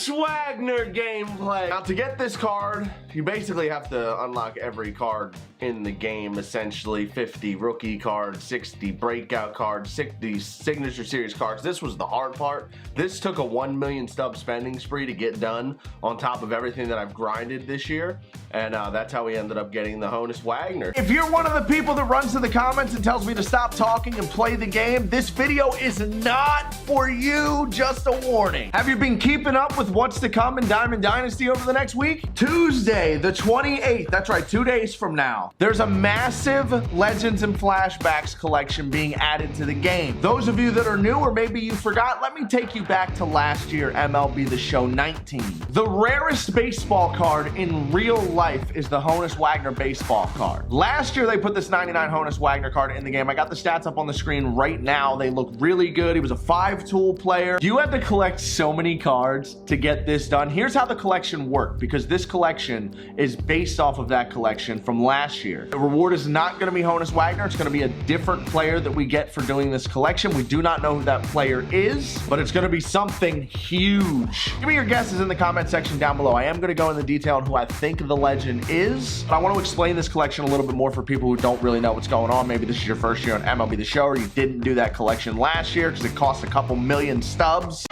Honus Wagner gameplay. Now, to get this card, you basically have to unlock every card in the game, essentially. 50 rookie cards, 60 breakout cards, 60 signature series cards. This was the hard part. This took a 1 million stub spending spree to get done on top of everything that I've grinded this year. And that's how we ended up getting the Honus Wagner. If you're one of the people that runs to the comments and tells me to stop talking and play the game, this video is not for you, just a warning. Have you been keeping up with what's to come in Diamond Dynasty over the next week? Tuesday, the 28th, that's right, 2 days from now, there's a massive Legends and Flashbacks collection being added to the game. Those of you that are new, or maybe you forgot, let me take you back to last year, MLB The Show 19. The rarest baseball card in real life is the Honus Wagner baseball card. Last year, they put this 99 Honus Wagner card in the game. I got the stats up on the screen right now. They look really good. He was a 5-tool player. You had to collect so many cards to get this done. Here's how the collection worked, because this collection is based off of that collection from last year. The reward is not going to be Honus Wagner. It's going to be a different player that we get for doing this collection. We do not know who that player is, but it's going to be something huge. Give me your guesses in the comment section down below. I am going to go into detail on who I think the legend is, but I want to explain this collection a little bit more for people who don't really know what's going on. Maybe this is your first year on MLB The Show, or you didn't do that collection last year because it cost a couple million stubs.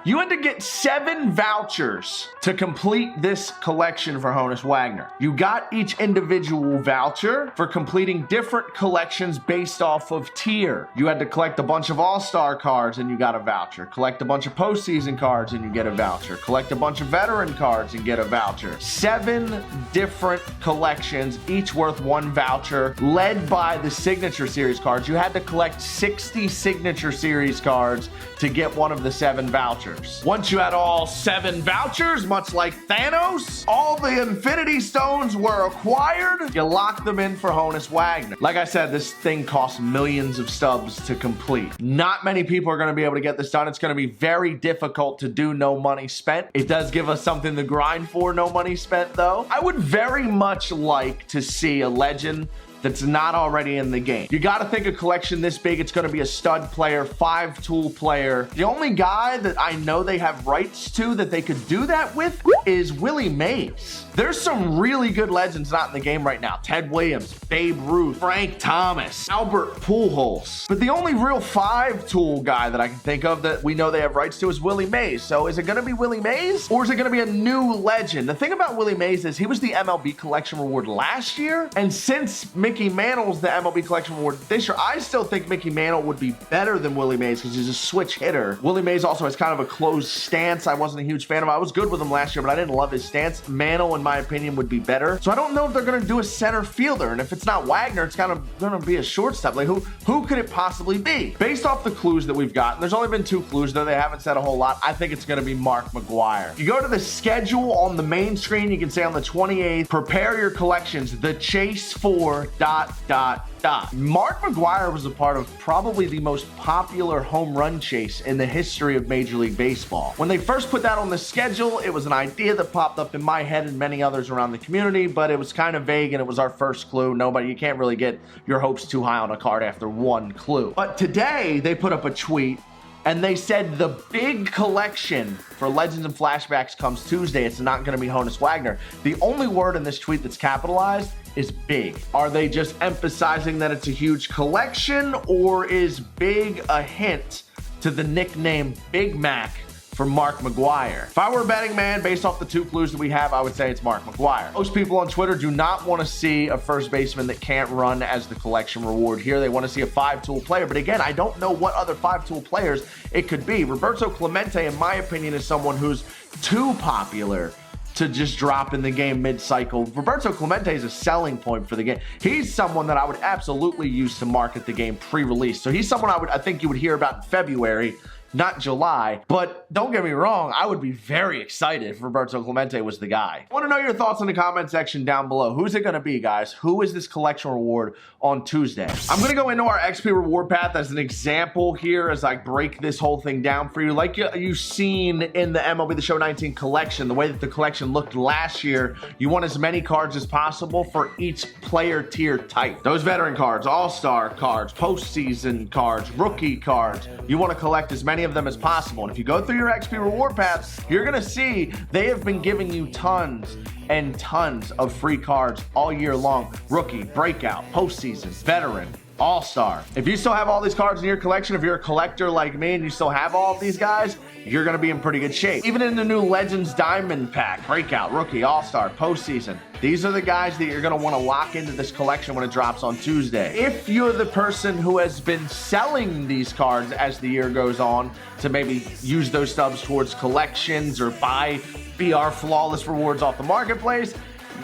You had to get 7 vouchers to complete this collection for Honus Wagner. You got each individual voucher for completing different collections based off of tier. You had to collect a bunch of all-star cards and you got a voucher. Collect a bunch of postseason cards and you get a voucher. Collect a bunch of veteran cards and get a voucher. 7 different collections, each worth 1 voucher, led by the signature series cards. You had to collect 60 signature series cards to get one of the 7 vouchers. Once you had all 7 vouchers, much like Thanos, all the Infinity Stones were acquired. You locked them in for Honus Wagner. Like I said, this thing costs millions of stubs to complete. Not many people are going to be able to get this done. It's going to be very difficult to do no money spent. It does give us something to grind for, no money spent though. I would very much like to see a legend that's not already in the game. You got to think a collection this big, it's going to be a stud player, 5-tool player. The only guy that I know they have rights to that they could do that with is Willie Mays. There's some really good legends not in the game right now. Ted Williams, Babe Ruth, Frank Thomas, Albert Pujols. But the only real 5-tool guy that I can think of that we know they have rights to is Willie Mays. So is it going to be Willie Mays, or is it going to be a new legend? The thing about Willie Mays is he was the MLB collection reward last year, and since Mickey Mantle's the MLB collection reward this year, I still think Mickey Mantle would be better than Willie Mays because he's a switch hitter. Willie Mays also has kind of a closed stance. I wasn't a huge fan of him. I was good with him last year, but I didn't love his stance. Mantle, in my opinion, would be better. So I don't know if they're going to do a center fielder, and if it's not Wagner, it's kind of going to be a shortstop. Like who could it possibly be? Based off the clues that we've gotten, there's only been 2 clues, though they haven't said a whole lot. I think it's going to be Mark McGwire. You go to the schedule on the main screen, you can say on the 28th, prepare your collections, the chase for ... Mark McGwire was a part of probably the most popular home run chase in the history of Major League Baseball. When they first put that on the schedule, it was an idea that popped up in my head and many others around the community, but it was kind of vague and it was our first clue. You can't really get your hopes too high on a card after 1 clue. But today they put up a tweet and they said the big collection for Legends and Flashbacks comes Tuesday. It's not going to be Honus Wagner. The only word in this tweet that's capitalized is big. Are they just emphasizing that it's a huge collection, or is big a hint to the nickname Big Mac for Mark McGwire? If I were a betting man, based off the 2 clues that we have, I would say it's Mark McGwire. Most people on Twitter do not want to see a first baseman that can't run as the collection reward here. They want to see a 5-tool player. But again, I don't know what other 5-tool players it could be. Roberto Clemente, in my opinion, is someone who's too popular to just drop in the game mid-cycle. Roberto Clemente is a selling point for the game. He's someone that I would absolutely use to market the game pre-release. So he's someone I think you would hear about in February, not July. But don't get me wrong, I would be very excited if Roberto Clemente was the guy. I want to know your thoughts in the comment section down below. Who's it going to be, guys? Who is this collection reward on Tuesday? I'm going to go into our XP reward path as an example here as I break this whole thing down for you. Like you've seen in the MLB The Show 19 collection, the way that the collection looked last year, you want as many cards as possible for each player tier type. Those veteran cards, all-star cards, postseason cards, rookie cards. You want to collect as many many of them as possible. And if you go through your XP reward paths, you're gonna see they have been giving you tons and tons of free cards all year long. Rookie, breakout, postseason, veteran, all-star. If you still have all these cards in your collection, if you're a collector like me and you still have all of these guys, you're gonna be in pretty good shape. Even in the new Legends Diamond pack, breakout, rookie, all-star, postseason, these are the guys that you're gonna wanna lock into this collection when it drops on Tuesday. If you're the person who has been selling these cards as the year goes on to maybe use those stubs towards collections or buy BR flawless rewards off the marketplace,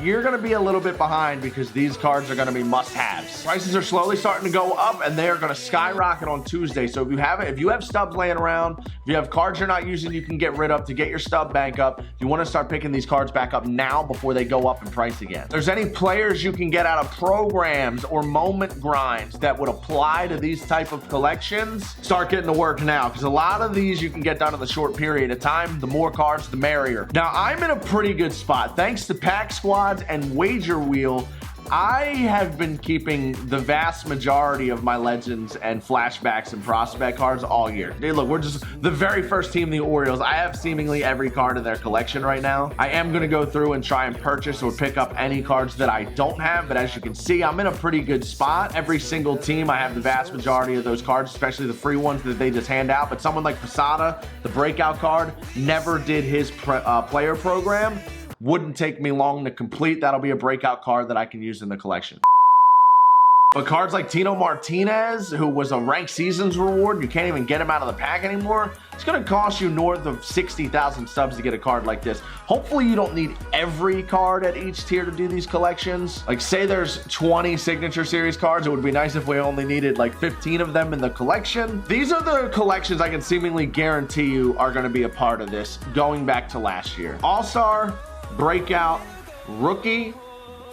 you're gonna be a little bit behind because these cards are gonna be must-haves. Prices are slowly starting to go up and they are gonna skyrocket on Tuesday. So if you have stubs laying around, if you have cards you're not using you can get rid of to get your stub bank up, you wanna start picking these cards back up now before they go up in price again. If there's any players you can get out of programs or moment grinds that would apply to these type of collections, start getting to work now, because a lot of these you can get done in a short period of time. The more cards, the merrier. Now, I'm in a pretty good spot. Thanks to Pack Squad and Wager Wheel, I have been keeping the vast majority of my Legends and Flashbacks and Prospect cards all year. Hey, look, we're just the very first team, the Orioles. I have seemingly every card in their collection right now. I am going to go through and try and purchase or pick up any cards that I don't have, but as you can see, I'm in a pretty good spot. Every single team, I have the vast majority of those cards, especially the free ones that they just hand out, but someone like Posada, the breakout card, never did his player program. Wouldn't take me long to complete. That'll be a breakout card that I can use in the collection. But cards like Tino Martinez, who was a ranked seasons reward, you can't even get him out of the pack anymore. It's gonna cost you north of 60,000 stubs to get a card like this. Hopefully you don't need every card at each tier to do these collections. Like say there's 20 signature series cards, it would be nice if we only needed like 15 of them in the collection. These are the collections I can seemingly guarantee you are gonna be a part of this going back to last year. All-Star, breakout, rookie,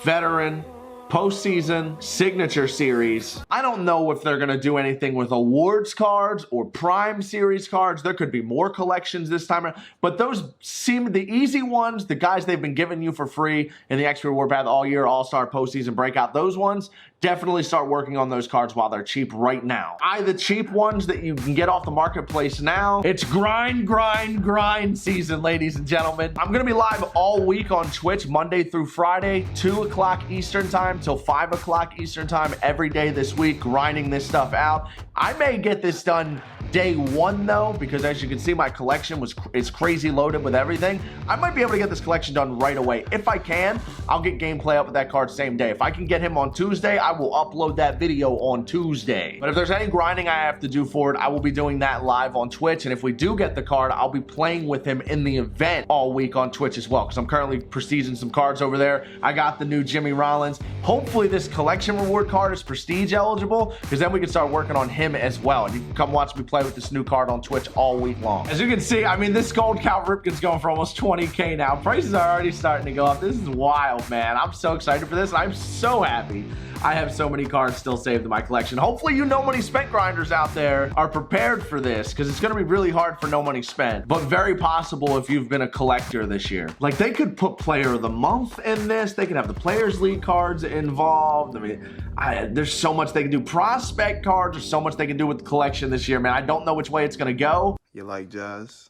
veteran, postseason, signature series. I don't know if they're gonna do anything with awards cards or prime series cards. There could be more collections this time around, but those seem the easy ones, the guys they've been giving you for free in the XP reward path all year, all-star, postseason, breakout, those ones, definitely start working on those cards while they're cheap right now. The cheap ones that you can get off the marketplace now. It's grind, grind, grind season, ladies and gentlemen. I'm gonna be live all week on Twitch, Monday through Friday, 2 o'clock Eastern time till 5 o'clock Eastern time every day this week, grinding this stuff out. I may get this done day one though, because as you can see, my collection is crazy loaded with everything. I might be able to get this collection done right away. If I can, I'll get gameplay up with that card same day. If I can get him on Tuesday, I will upload that video on Tuesday. But if there's any grinding I have to do for it, I will be doing that live on Twitch. And if we do get the card, I'll be playing with him in the event all week on Twitch as well, because I'm currently prestiging some cards over there. I got the new Jimmy Rollins. Hopefully this collection reward card is prestige eligible, because then we can start working on him as well. And you can come watch me play with this new card on Twitch all week long. As you can see, I mean, this gold Cal Ripken's going for almost 20K now. Prices are already starting to go up. This is wild, man. I'm so excited for this, and I'm so happy I have so many cards still saved in my collection. Hopefully you No Money Spent grinders out there are prepared for this, because it's going to be really hard for No Money Spent, but very possible if you've been a collector this year. Like, they could put Player of the Month in this. They could have the Players League cards involved. I mean, there's so much they can do. Prospect cards, there's so much they can do with the collection this year, man. I don't know which way it's going to go. You like jazz?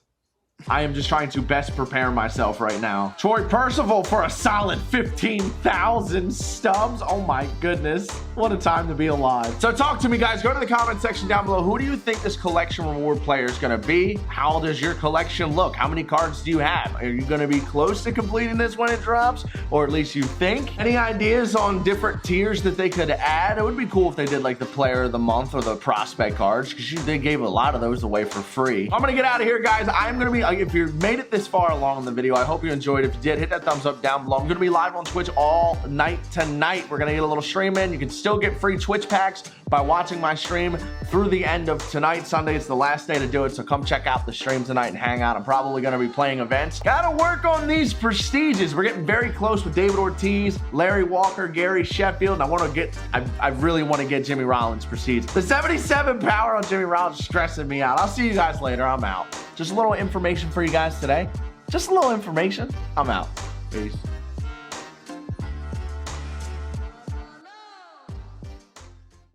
I am just trying to best prepare myself right now. Troy Percival for a solid 15,000 stubs. Oh my goodness. What a time to be alive. So talk to me, guys. Go to the comment section down below. Who do you think this collection reward player is going to be? How does your collection look? How many cards do you have? Are you going to be close to completing this when it drops? Or at least you think? Any ideas on different tiers that they could add? It would be cool if they did like the Player of the Month or the Prospect cards, because they gave a lot of those away for free. I'm going to get out of here, guys. I'm going to be... If you made it this far along in the video, I hope you enjoyed. If you did, hit that thumbs up down below. I'm going to be live on Twitch all night tonight. We're going to get a little stream in. You can still get free Twitch packs by watching my stream through the end of tonight. Sunday is the last day to do it, so come check out the stream tonight and hang out. I'm probably going to be playing events. Gotta work on these prestiges. We're getting very close with David Ortiz, Larry Walker, Gary Sheffield, and I really want to get Jimmy Rollins prestige. The 77 power on Jimmy Rollins is stressing me out. I'll see you guys later. I'm out. Just a little information for you guys today. Just a little information. I'm out. Peace.